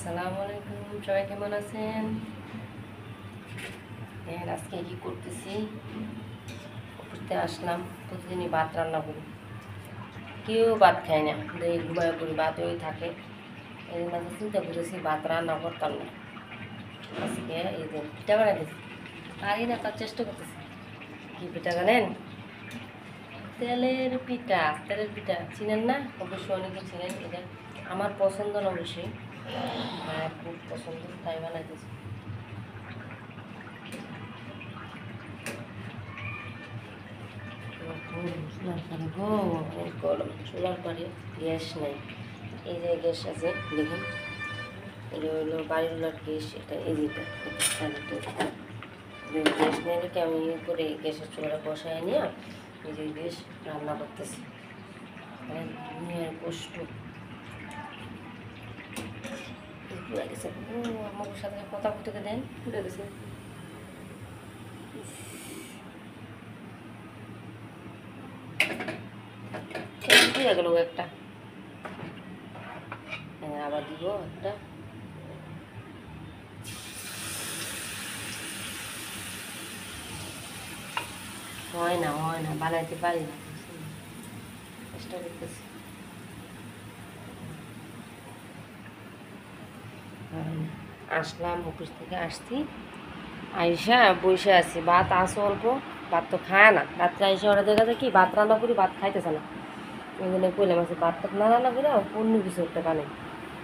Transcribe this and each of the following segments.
আসসালামু আলাইকুম, সবাই কেমন আছেন? আজকে কি করতেছি, করতে আসলাম। প্রতিদিনই ভাত রান্না করি, কেউ ভাত খায় না, এই ঘুমায় করি, ভাত ওই থাকে। এই জন্য আজকে চিন্তা করেছি ভাত রান্না করতাম না। আজকে এই যে পিঠা বানাইতেছি, পারি না, তার চেষ্টা করতেছি। কি পিঠা জানেন? তেলের পিঠা চিনেন না? অবশ্যই অনেকে চিনেন। এটা আমার পছন্দ না, অবশ্যই খুব পছন্দ, তাই বানাইতেছি। চুলার পরে গো অনেক গরম, চুলার পরে গ্যাস নেই। এই যে গ্যাস আছে দেখুন, এটা হলো বাড়িওয়ালার গ্যাস। এটা এই যেটা গ্যাস নিয়ে রেখে আমি করে গ্যাসের চুলাটা বসায় নিয়ে এই যে গ্যাস রান্না করতেছি। মানে দুনিয়ার কষ্ট পুড়ে গেছে। ও আমার সাথে কথা বলতে দেন, পুড়ে গেছে। পুড়ে গেল একটা, আবার দিব একটা। হয় না বানাইতে পারি না, চেষ্টা করতেছি। আসলাম অফিস থেকে, আসছি আইসা বসে আছি, ভাত আসো অল্প, ভাত তো খায় না। রাত্রে আইসা ওরা দেখা যায় কি ভাত রান্না করি, ভাত খাইতেছে না। ওই জন্য কইলাম আছে ভাত টাত না রান্না করে অন্য কিছু একটা বানাই।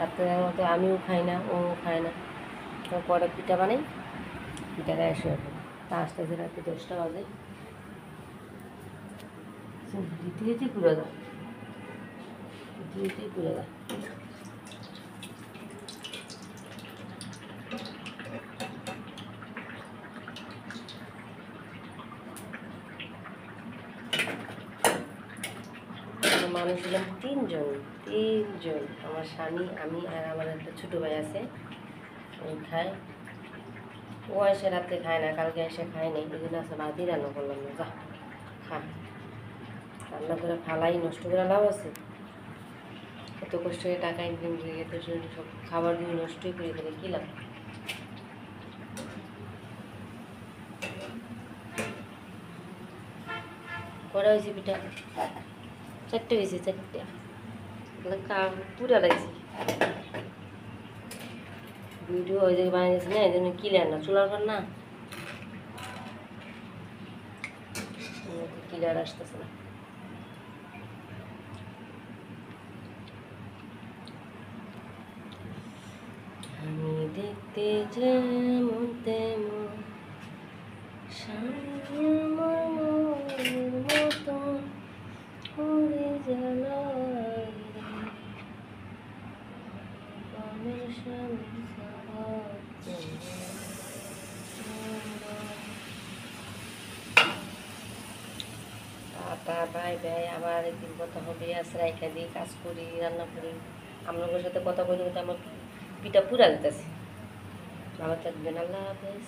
রাত্রে মতো আমিও খাই না, ও খায় না। পরে পিঠা বানাই, পিঠাটা এসে তা আসতেছে রাত্রে 10টা বাজে। রীতি রীতি ঘুরে যায়, রীতি ঘুরে যায়। মানুষ ছিলাম তিনজন, আমার স্বামী, আমি আর আমার একটা ছোটো ভাই আছে, ওই খায়। ও এসে রাত্রে খায় না, কালকে এসে খায় নাই, এই জন্য আসলে ভাতই রান্না করলাম না। যা খা, রান্না করে ফালাই নষ্ট করে লাভ আছে? এত কষ্ট করে টাকা ইনকাম করে এত সব খাবার দিয়ে নষ্টই করে দিলে কী লাভ? করা হয়েছে পিঠা, 4টে হয়েছে, 4টে পুরা লাগছে। ভিডিও ওই জায়গায় বানিয়েছি না, এই জন্য কিলার না, চুলার পর না কিলার আসতেছে না। আমি দেখতে যেমন তেমন, সামনে আমার মনের মতন করে জ্বালায় আমার স্বামী টাটা বাই বাই। আবার একদিন কথা হবে, আশ্রয় রাইখা দিই, কাজ করি, রান্না করি। আপনাদের সাথে কথা বলি, কিন্তু আমার পিঠা পুরা দিতেছে। ভালো থাকবেন, আল্লাহ হাফেজ।